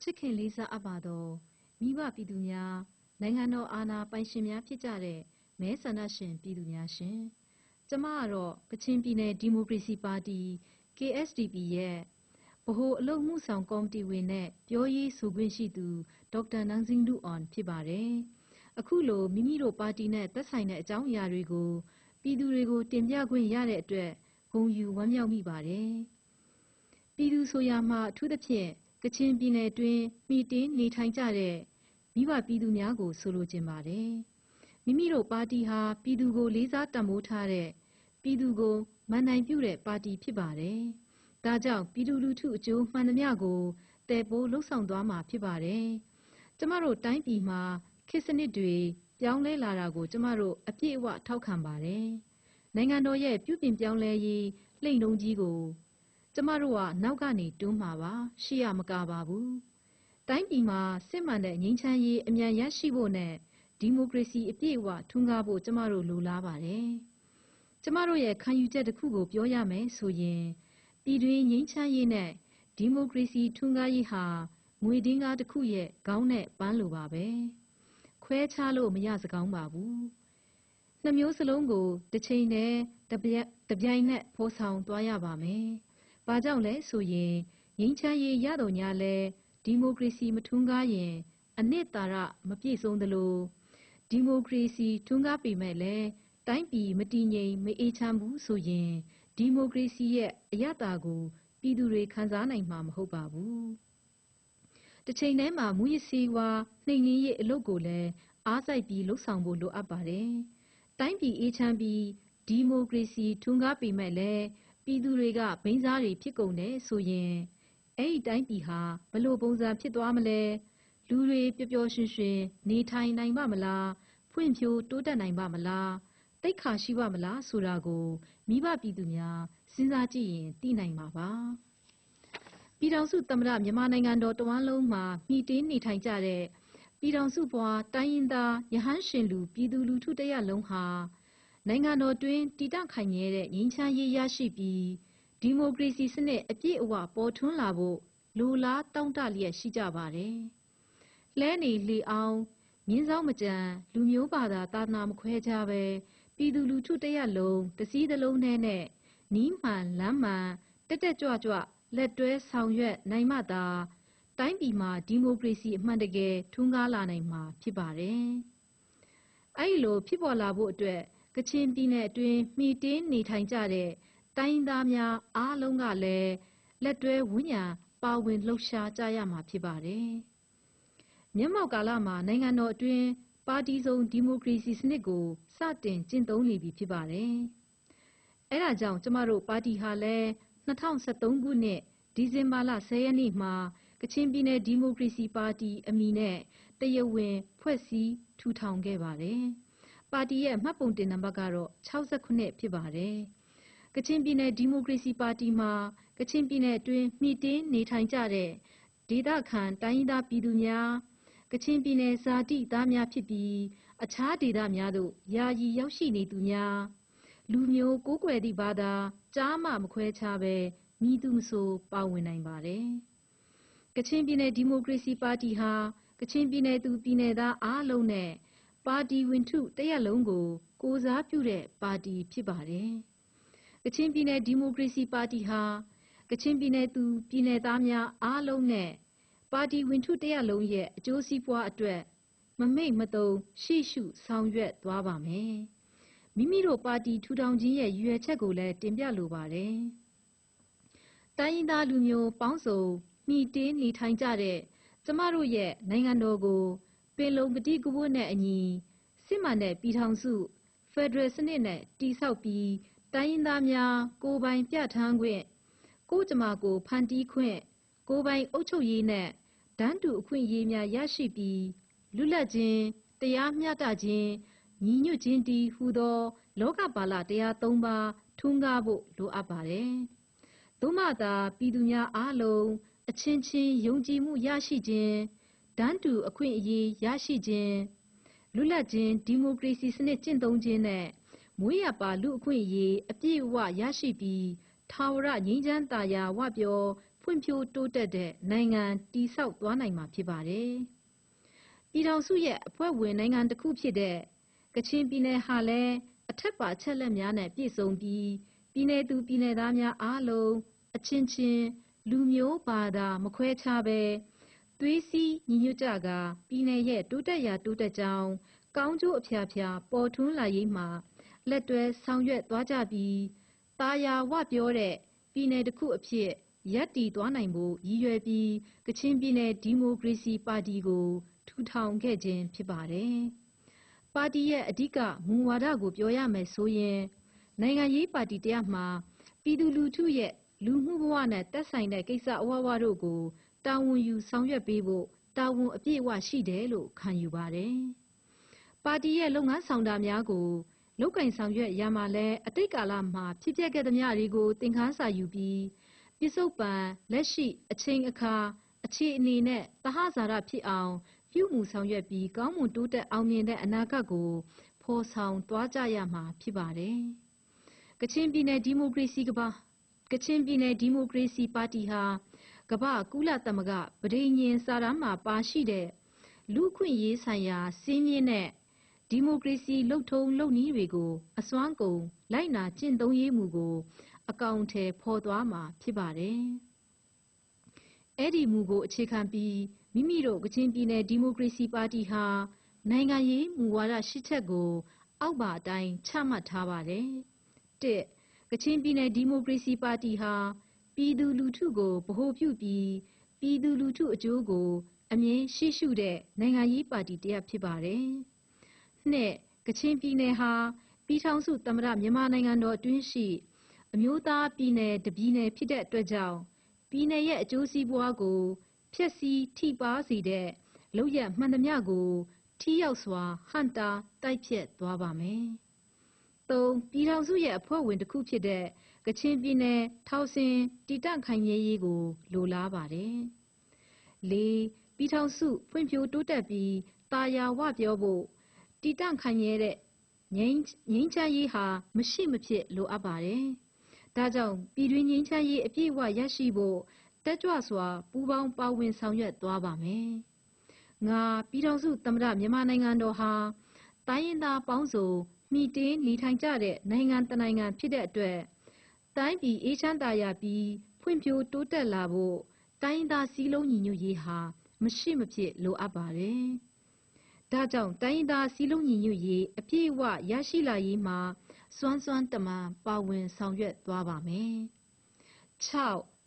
ချစ်ခင်လေးစားအပ်ပါသောမိဘပြည်သူများနိုင်ငံတော်အာဏာပိုင်ရှင်များဖြစ်ကြတဲ့မဲဆန္ဒရှင်ပြည်သူများရှင်ကျမကတော့ကချင်ပြည်နယ်ဒီမိုကရေစီပါတီ KSDP ရဲ့ဗဟိုအလုပ်မှုဆောင်ကော်မတီဝင်နဲ့ပြောရေးဆိုခွင့်ရှိသူဒေါက်တာနန်းစင်းလူအောင်ဖြစ်ပါတယ်အခုလိုမိမိတို့ပါတီနဲ့သက်ဆိုင်တဲ့အကြောင်းအရာတွေကိုပြည်သူတွေကိုတင်ပြခွင့်ရတဲ့အတွက်ဂုဏ်ယူဝမ်းမြောက်မိပါတယ်ပြည်သူဆိုရာမှာအထူးသဖြင့်ကချင်ပြည်နယ်တွင်မှီတင်းနေထိုင်ကြတဲ့မိဘပြည်သူများကိုဆိုလိုချင်ပါတယ်မိမိတို့ပါတီဟာပြည်သူကိုလေးစားတန်ဖိုးထားတဲ့ပြည်သူကိုမန်နိုင်ပြုတဲ့ပါတီဖြစ်ပါတယ်ဒါကြောင့်ပြည်သူလူထုအကျိုးမှန်သမျှကိုတည်ပိုးလှုပ်ဆောင်သွားမှာဖြစ်ပါတယ်ကျမတို့တိုင်းပြည်မှာခေတ်စနစ်တွေပြောင်းလဲလာတာကိုကျမတို့အပြည့်အဝထောက်ခံပါတယ်နိုင်ငံတော်ရဲ့ပြုပြင်ပြောင်းလဲရေးလှိမ့်လုံးကြီးကိုကျမတို့ကနောက်ကနေတွန်းမှာပါရှိရမကပါဘူးတိုင်းပြည်မှာစစ်မှန်တဲ့ငြိမ်းချမ်းရေးအမြန်ရရှိဖို့နဲ့ဒီမိုကရေစီအပြည့်အဝထွန်းကားဖို့ကျမတို့လိုလားပါတယ်ကျမတို့ရဲ့ခံယူချက်တစ်ခုကိုပြောရမယ်ဆိုရင်ပြည်တွင်းငြိမ်းချမ်းရေးနဲ့ဒီမိုကရေစီထွန်းကားရေးဟာငွေဒင်းကားတစ်ခုရဲ့ခေါင်းနဲ့ပန်းလိုပါပဲခွဲခြားလို့မရစကောင်းပါဘူးနှစ်မျိုးစလုံးကိုတစ်ချိန်တည်းတပြိုင်နက်ဖော်ဆောင်သွားရပါမယ်ဘာကြောင့်လဲဆိုရင်ငြိမ်းချမ်းရေးရတော်ညာလဲဒီမိုကရေစီမထွန်းကားရင်အနှစ်သာရမပြည့်စုံသလိုဒီမိုကရေစီထွန်းကားပေမဲ့လည်းတိုင်းပြည်မတည်ငြိမ်မအေးချမ်းဘူးဆိုရင်ဒီမိုကရေစီရဲ့အရသာကိုပြည်သူတွေခံစားနိုင်မှာမဟုတ်ပါဘူးတစ်ချိန်တည်းမှာမူရစီဝါနှိမ်နင်းရေးအလုပ်ကိုလည်းအားစိုက်ပြီးလှုပ်ဆောင်ဖို့လိုအပ်ပါတယ်တိုင်းပြည်အေးချမ်းပြီးဒီမိုကရေစီထွန်းကားပေမဲ့လည်းပြည်သူတွေကဘိန်းစားတွေဖြစ်ကုန်တယ်ဆိုရင်အဲ့ဒီတိုင်းပြည်ဟာဘလို့ပုံစံဖြစ်သွားမလဲလူတွေပျော်ပျော်ရွှင်ရွှင်နေထိုင်နိုင်ပါမလားဖွံ့ဖြိုးတိုးတက်နိုင်ပါမလားတိတ်ခါရှိပါမလားဆိုတာကိုမိဘပြည်သူများစဉ်းစားကြည့်ရင်သိနိုင်မှာပါပြည်ထောင်စုသမ္မတမြန်မာနိုင်ငံတော်တဝန်းလုံးမှာမှီတင်းနေထိုင်ကြတဲ့ပြည်ထောင်စုဘွားတိုင်းရင်းသားရဟန်းရှင်လူပြည်သူလူထုတရက်လုံးဟာနိုင်ငံတော်တွင်တည်တံ့ခိုင်မြဲတဲ့ငြိမ်းချမ်းရေးရရှိပြီးဒီမိုကရေစီစနစ်အပြည့်အဝပေါ်ထွန်းလာဖို့လိုလားတောင့်တလျက်ရှိကြပါတယ်။လဲနေလေအောင်မြင်းဆောင်မကြံလူမျိုးဘာသာသာသနာမခွဲခြားပဲပြည်သူလူထုတရက်လုံးတစည်းတစ်လုံးနဲ့နီးမှန်လမ်းမှန်တက်တက်ကြွကြွလက်တွဲဆောင်ရွက်နိုင်မှသာတိုင်းပြည်မှာဒီမိုကရေစီအမှန်တကယ်ထွန်းကားလာနိုင်မှာဖြစ်ပါတယ်။အဲဒီလိုဖြစ်ပေါ်လာဖို့အတွက်ကချင်ပြည်နယ်အတွင်းမှီတင်းနေထိုင်ကြတဲ့တိုင်းသားများအားလုံးကလည်းလက်တွဲဝန်းရံပါဝင်လှုပ်ရှားကြရမှာဖြစ်ပါတယ်။မျက်မှောက်ကာလမှာနိုင်ငံတော်အတွင်းပါတီစုံဒီမိုကရေစီစနစ်ကိုစတင်ကျင့်သုံးနေပြီဖြစ်ပါတယ်။အဲဒါကြောင့်ကျမတို့ပါတီဟာလည်း2013ခုနှစ်ဒီဇင်ဘာလ10ရက်နေ့မှာကချင်ပြည်နယ်ဒီမိုကရေစီပါတီအမည်နဲ့တရားဝင်ဖွဲ့စည်းထူထောင်ခဲ့ပါတယ်။ပါတီရဲ့မှတ်ပုံတင်နံပါတ်ကတော့69ဖြစ်ပါတယ်။ကချင်ပြည်နယ်ဒီမိုကရေစီပါတီမှာကချင်ပြည်နယ်အတွင်းမှီတင်းနေထိုင်ကြတဲ့ဒေသခံတိုင်းရင်းသားပြည်သူများကချင်ပြည်နယ်ဇာတိသားများဖြစ်ပြီးအခြားဒေသများသို့ယာယီရောက်ရှိနေသူများလူမျိုးကိုးကွယ်သည့်ဘာသာကြားမှမခွဲခြားပဲမည်သူမဆိုပါဝင်နိုင်ပါတယ်။ကချင်ပြည်နယ်ဒီမိုကရေစီပါတီဟာကချင်ပြည်နယ်သူပြည်နယ်သားအားလုံးနဲ့ပါတီဝင်ထုတရက်လုံးကိုကိုးစားပြုတဲ့ပါတီဖြစ်ပါတယ်။ကချင်ပြည်နယ်ဒီမိုကရေစီပါတီဟာကချင်ပြည်နယ်သူပြည်နယ်သားများအားလုံးနဲ့ပါတီဝင်ထုတရက်လုံးရဲ့အကျိုးစီးပွားအတွက်မမိတ်မတုံရှေ့ရှုဆောင်ရွက်သွားပါမယ်။မိမိတို့ပါတီထူထောင်ခြင်းရဲ့ရည်ရွယ်ချက်ကိုလည်းတင်ပြလိုပါတယ်။တိုင်းရင်းသားလူမျိုးပေါင်းစုံမှီတင်းနေထိုင်ကြတဲ့ကျမတို့ရဲ့နိုင်ငံတော်ကိုပင်လုံကတိကဝတ်နဲ့အညီစစ်မှန်တဲ့ပြည်ထောင်စုဖက်ဒရယ်စနစ်နဲ့တည်ဆောက်ပြီးတိုင်းရင်းသားများကိုယ်ပိုင်ပြဋ္ဌာန်းခွင့်ကိုကြမ္မာကိုဖန်တီးခွင့်ကိုယ်ပိုင်အုပ်ချုပ်ရေးနဲ့တန်းတူအခွင့်အရေးများရရှိပြီးလွတ်လပ်ခြင်းတရားမျှတခြင်းညီညွတ်ခြင်းတည်းဟူသောလောကပါလတရား၃ပါးထွန်းကားဖို့လိုအပ်ပါတယ်။သို့မှသာပြည်သူများအားလုံးအချင်းချင်းယုံကြည်မှုရရှိခြင်းတန်းတူအခွင့်အရေးရရှိခြင်းလွတ်လပ်ခြင်းဒီမိုကရေစီစနစ်ကျင့်သုံးခြင်းနဲ့မွေးရပါလူအခွင့်အရေးအပြည့်အဝရရှိပြီးထာဝရငြိမ်းချမ်းသာယာဝပြောဖွ ဖွံ့ဖြိုးတိုးတက်တဲ့နိုင်ငံတည်ဆောက်သွားနိုင်မှာဖြစ်ပါတယ်။ပြည်ထောင်စုရဲ့အဖွဲ့ဝင်နိုင်ငံတစ်ခုဖြစ်တဲ့ကချင်ပြည်နယ်ဟာလည်းအထက်ပါအချက်လက်များနဲ့ပြည့်စုံပြီးပြည်내သူပြည်내သားများအားလုံးအချင်းချင်းလူမျိုးဘာသာမခွဲခြားပဲသွေးစည်းညီညွတ်ကြကာပြည်내ရဲ့တိုးတက်ရာတိုးတက်ကြောင်းကောင်းကျိုးအဖျားဖျားပေါ်ထွန်းလာရေးမှာလက်တွဲဆောင်ရွက်သွားကြပြီးတာယာဝပြောတဲ့ပြည်내တစ်ခုအဖြစ်ရပ်တည်သွားနိုင်ဖို့ရည်ရွယ်ပြီးကချင်ပြည်내ဒီမိုကရေစီပါတီကိုထူထောင်ခဲ့ခြင်းဖြစ်ပါတယ်။ပါတီရဲ့အဓိကမူဝါဒကိုပြောရမယ်ဆိုရင်နိုင်ငံရေးပါတီတရားမှာပြည်သူလူထုရဲ့လူမှုဘဝနဲ့သက်ဆိုင်တဲ့ကိစ္စအဝဝတို့ကိုတာဝန်ယူဆောင်ရွက်ပေးဖို့တာဝန်အပြည့်အဝရှိတယ်လို့ခံယူပါတယ်။ပါတီရဲ့လုပ်ငန်းဆောင်တာများကိုလုပ်ကင်ဆောင်ရွက်ရမှာလဲအတိတ်ကာလမှာဖြစ်ပျက်ခဲ့သမျှတွေကိုသင်ခန်းစာယူပြီးပြစ္ဆုတ်ပံလက်ရှိအချိန်အခါအခြေအနေနဲ့သဟဇာတဖြစ်အောင်ပြုမှုဆောင်ရွက်ပြီးကောင်းမွန်တိုးတက်အောင်မြင်တဲ့အနာဂတ်ကိုဖော်ဆောင်သွားကြရမှာဖြစ်ပါတယ်။ကချင်ပြည်နယ်ဒီမိုကရေစီပါတီဟာကမ္ဘာကုလသမဂ္ဂပဋိညာဉ်စာတမ်းမှာပါရှိတဲ့လူ့အခွင့်အရေးဆိုင်ရာစည်းမျဉ်းနဲ့ဒီမိုကရေစီလုပ်ထုံးလုပ်နည်းတွေကိုအစွမ်းကုန်လိုက်နာကျင့်သုံးရေးမူကိုအကောင်အထည်ဖော်သွားမှာဖြစ်ပါတယ်။အဲ့ဒီမူကိုအခြေခံပြီးမိမိတို့ကချင်ပြည်နယ်ဒီမိုကရေစီပါတီဟာနိုင်ငံရေးမူဝါဒ၈ချက်ကိုအောက်ပါအတိုင်းချမှတ်ထားပါတယ်။၁ကချင်ပြည်နယ်ဒီမိုကရေစီပါတီဟာပြည်သူလူထုကိုဗဟိုပြုပြီးပြည်သူလူထုအကျိုးကိုအမြင်ရှိရှုတဲ့နိုင်ငံရေးပါတီတစ်ရပ်ဖြစ်ပါတယ်။နှစ်ကချင်ပြည်နယ်ဟာပြည်ထောင်စုသမ္မတမြန်မာနိုင်ငံတော်အတွင်းရှိအမျိုးသားပြည်နယ်တစ်ပြည်နယ်ဖြစ်တဲ့အတွက်ကြောင့်ပြည်နယ်ရဲ့အကျိုးစီးပွားကိုဖျက်ဆီးထိပါးစေတဲ့လုပ်ရပ်မှန်သမျှကိုထိရောက်စွာဟန့်တားတိုက်ဖျက်သွားပါမယ်။၃ပြည်ထောင်စုရဲ့အဖွဲ့ဝင်တစ်ခုဖြစ်တဲ့ကချင်ပြည်နယ်ထောင်ဆင်တည်တံ့ခိုင်မြဲရေးကိုလိုလားပါတယ်။၄ပြည်ထောင်စုဖွံ့ဖြိုးတိုးတက်ပြီးတာယာဝပြောဖို့တည်တံ့ခိုင်မြဲတဲ့ငြိမ်းချမ်းရေးဟာမရှိမဖြစ်လိုအပ်ပါတယ်။ဒါကြောင့်ပြည်တွင်းငြိမ်းချမ်းရေးအပြည့်အဝရရှိဖို့တက်ကြွစွာပူးပေါင်းပါဝင်ဆောင်ရွက်သွားပါမယ်။၅ပြည်ထောင်စုသမ္မတမြန်မာနိုင်ငံတော်ဟာတိုင်းရင်းသားပေါင်းစုံမှီတင်းနေထိုင်ကြတဲ့နိုင်ငံတစ်နိုင်ငံဖြစ်တဲ့အတွက်တိုင်းပြည်အေးချမ်းသာယာပြီးဖွံ့ဖြိုးတိုးတက်လာဖို့တိုင်းရင်းသားစည်းလုံးညီညွတ်ရေးဟာမရှိမဖြစ်လိုအပ်ပါတယ်။ဒါကြောင့်တိုင်းရင်းသားစည်းလုံးညီညွတ်ရေးအပြည့်အဝရရှိလာရေးမှာစွမ်းစွမ်းတမန်ပါဝင်ဆောင်ရွက်သွားပါမယ်။၆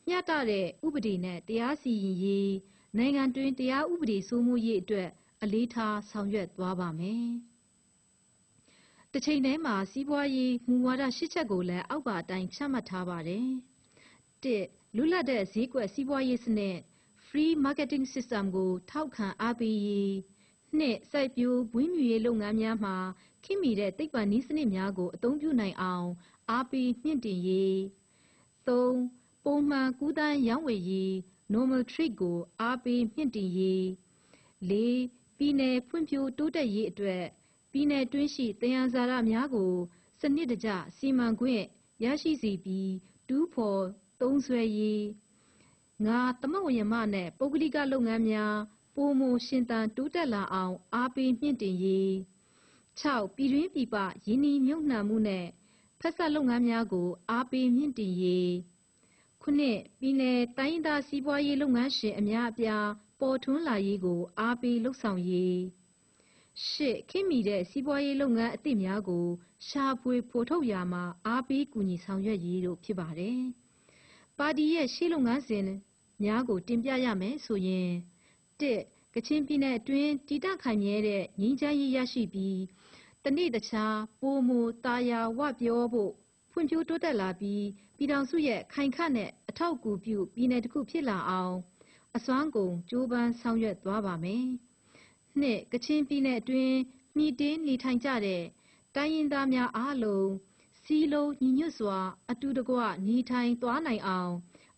မျှတတဲ့ဥပဒေနဲ့တရားစီရင်ရေးနိုင်ငံတွင်တရားဥပဒေစိုးမိုးရေးအတွက်အလေးထားဆောင်ရွက်သွားပါမယ်။တစ်ချိန်တည်းမှာစီးပွားရေးမူဝါဒ၈ချက်ကိုလည်းအောက်ပါအတိုင်းချမှတ်ထားပါတယ်။၁လွတ်လပ်တဲ့ဈေးကွက်စီးပွားရေးစနစ် Free Marketing System ကိုထောက်ခံအားပေးရေး၂စိုက်ပျိုးမွေးမြူရေးလုပ်ငန်းများမှာခေတ်မီတဲ့သိပ္ပံနည်းစနစ်များကိုအသုံးပြုနိုင်အောင်အားပေးမြှင့်တင်ရေး၃ပုံမှန်ကူးသန်းရောင်းဝယ်ရေး Normal Trade ကိုအားပေးမြှင့်တင်ရေး၄ပြည်내ဖွံ့ဖြိုးတိုးတက်ရေးအတွက်ပြည်내တွင်းရှိသယံဇာတများကိုစနစ်တကျစီမံခွင့်ရရှိစေပြီးတူးဖော်သုံးစွဲရေး၅သမဝယမနဲ့ပုဂ္ဂလိကလုပ်ငန်းများပိုမိုရှင်သန်တိုးတက်လာအောင်အားပေးမြှင့်တင်ရေး၆ပြည်တွင်းပြည်ပယင်းနှီးမြှုပ်နှံမှုနဲ့ဖက်စပ်လုပ်ငန်းများကိုအားပေးမြှင့်တင်ရေးခုနှစ်ပြည်내တိုင်းရင်းသားစီးပွားရေးလုပ်ငန်းရှင်အများအပြားပေါ်ထွန်းလာရေးကိုအားပေးလှုပ်ဆောင်ရေး၈ခေတ်မီတဲ့စီးပွားရေးလုပ်ငန်းအသစ်များကိုရှာဖွေဖော်ထုတ်ရာမှာအားပေးကူညီဆောင်ရွက်ရေးတို့ဖြစ်ပါတယ်။ပါတီရဲ့ရှေ့လုပ်ငန်းစဉ်များကိုတင်ပြရမယ်ဆိုရင်၁ကချင်ပြည်နယ်အတွင်းတည်တံ့ခိုင်မြဲတဲ့ငြိမ်းချမ်းရေးရရှိပြီးတနေ့တခြားပိုမိုတာယာဝပြောဖို့ဖွံ့ဖြိုးတိုးတက်လာပြီးပြည်ထောင်စုရဲ့ခိုင်ခန့်တဲ့အထောက်အကူပြုပြည်내တစ်ခုဖြစ်လာအောင်အစွမ်းကုန်ကြိုးပမ်းဆောင်ရွက်သွားပါမယ်။၂ကချင်ပြည်내အတွင်းမှီတင်းနေထိုင်ကြတဲ့တိုင်းရင်းသားများအားလုံးစည်းလုံးညီညွတ်စွာအတူတကွနေထိုင်သွားနိုင်အောင်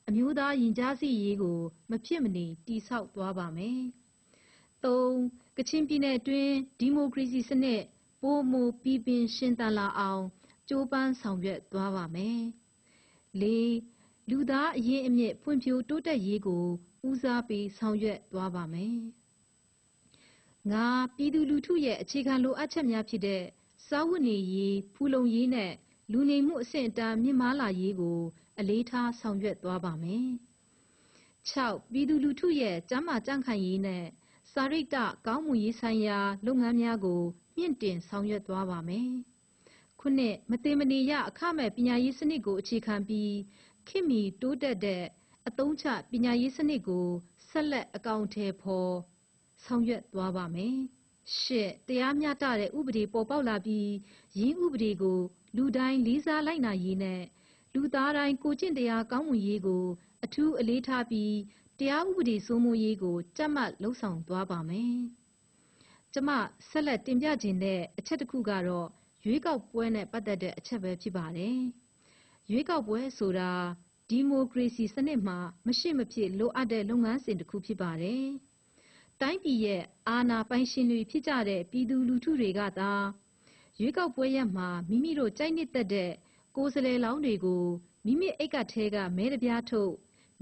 အမျိုးသားရင်ကြားစေ့ရေးကိုမဖြစ်မနေတည်ဆောက်သွားပါမယ်။၃ကချင်ပြည်내အတွင်းဒီမိုကရေစီစနစ်ပိုမိုပြည်ပင်ရှင်သန်လာအောင်ကြိုးပမ်းဆောင်ရွက်သွားပါမယ်။၄ လူသားအရင်းအမြစ်ဖွံ့ဖြိုးတိုးတက်ရေးကိုဦးစားပေးဆောင်ရွက်သွားပါမယ်။ငါပြည်သူလူထုရဲ့အခြေခံလိုအပ်ချက်များဖြစ်တဲ့စားဝတ်နေရေး၊ဖူလုံရေးနဲ့လူနေမှုအဆင့်အတန်းမြင့်မားလာရေးကိုအလေးထားဆောင်ရွက်သွားပါမယ်။6. ပြည်သူလူထုရဲ့ကျန်းမာကြံ့ခိုင်ရေးနဲ့စာရိတ္တကောင်းမွန်ရေးဆိုင်ရာလုပ်ငန်းများကိုမြင့်တင်ဆောင်ရွက်သွားပါမယ်။ 9. မသေမနေရအခမဲ့ပညာရေးစနစ်ကိုအခြေခံပြီးခေတ်မီတိုးတက်တဲ့အသုံးချပညာရေးစနစ်ကိုဆက်လက်အကောင်အထည်ဖော်ဆောင်ရွက်သွားပါမယ်။ 10. တရားမျှတတဲ့ဥပဒေပေါ်ပေါက်လာပြီးယင်းဥပဒေကိုလူတိုင်းလေးစားလိုက်နာရေးနဲ့လူသားတိုင်းကိုကျင့်တရားကောင်းမွန်ရေးကိုအထူးအလေးထားပြီးတရားဥပဒေစိုးမိုးရေးကိုကြပ်မတ်လုပ်ဆောင်သွားပါမယ်။ကျွန်မဆက်လက်တင်ပြခြင်းတဲ့အချက်တစ်ခုကတော့ရွေးကောက်ပွဲနဲ့ပတ်သက်တဲ့အချက်ပဲဖြစ်ပါတယ်။ရွေးကောက်ပွဲဆိုတာဒီမိုကရေစီစနစ်မှာမရှိမဖြစ်လိုအပ်တဲ့လုပ်ငန်းစဉ်တစ်ခုဖြစ်ပါတယ်။တိုင်းပြည်ရဲ့အာဏာပိုင်ရှင်တွေဖြစ်ကြတဲ့ပြည်သူလူထုတွေကသာရွေးကောက်ပွဲရက်မှာမိမိတို့ကြိုက်နှစ်သက်တဲ့ကိုယ်စားလှယ်လောင်းတွေကိုမိမိအိတ်ကထဲကမဲတပြားထုတ်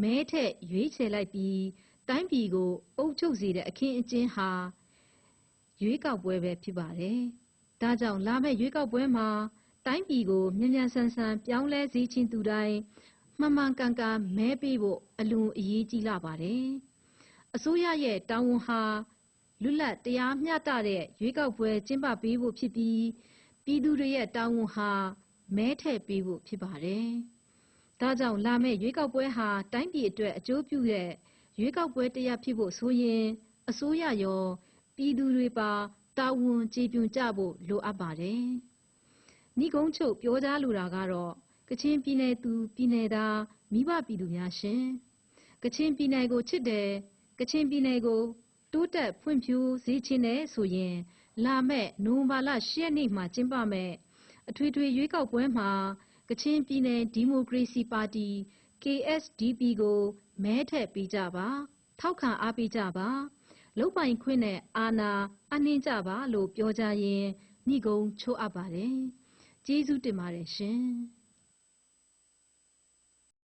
မဲထက်ရွေးချယ်လိုက်ပြီးတိုင်းပြည်ကိုအုပ်ချုပ်စေတဲ့အခင်းအကျင်းဟာရွေးကောက်ပွဲပဲဖြစ်ပါတယ်။ဒါကြောင့်လာမယ့်ရွေးကောက်ပွဲမှာတိုင်းပြည်ကိုမြန်မြန်ဆန်ဆန်ပြောင်းလဲစေချင်သူတိုင်းမှန်မှန်ကန်ကန်မဲပေးဖို့အလွန်အရေးကြီးလာပါတယ်။အစိုးရရဲ့တာဝန်ဟာလွတ်လပ်တရားမျှတတဲ့ရွေးကောက်ပွဲကျင်းပပေးဖို့ဖြစ်ပြီးပြည်သူတွေရဲ့တာဝန်ဟာမဲထည့်ပေးဖို့ဖြစ်ပါတယ်။ဒါကြောင့်လာမယ့်ရွေးကောက်ပွဲဟာတိုင်းပြည်အတွက်အကျိုးပြုတဲ့ရွေးကောက်ပွဲတစ်ရပ်ဖြစ်ဖို့ဆိုရင်အစိုးရရောပြည်သူတွေပါတာဝန်ကျေပွန်ကြဖို့လိုအပ်ပါတယ်။နိဂုံးချုပ်ပြောကြားလိုတာကတော့ကချင်ပြည်နယ်သူပြည်နယ်သားမိဘပြည်သူများရှင်ကချင်ပြည်နယ်ကိုချစ်တယ်ကချင်ပြည်နယ်ကိုတိုးတက်ဖွံ့ဖြိုးစေချင်တယ်ဆိုရင်လာမယ့်နိုဝင်ဘာလ10ရက်နေ့မှာကျင်းပမယ်အထွေထွေရွေးကောက်ပွဲမှာကချင်ပြည်နယ်ဒီမိုကရေစီပါတီ KSDP ကိုမဲထည့်ပေးကြပါထောက်ခံအားပေးကြပါလုပ်ပိုင်ခွင့်နဲ့အာဏာအနှင်းကြပါလို့ပြောကြရင်နှိဂုံးချိုးအပ်ပါတယ်ကျေးဇူးတင်ပါတယ်ရှင်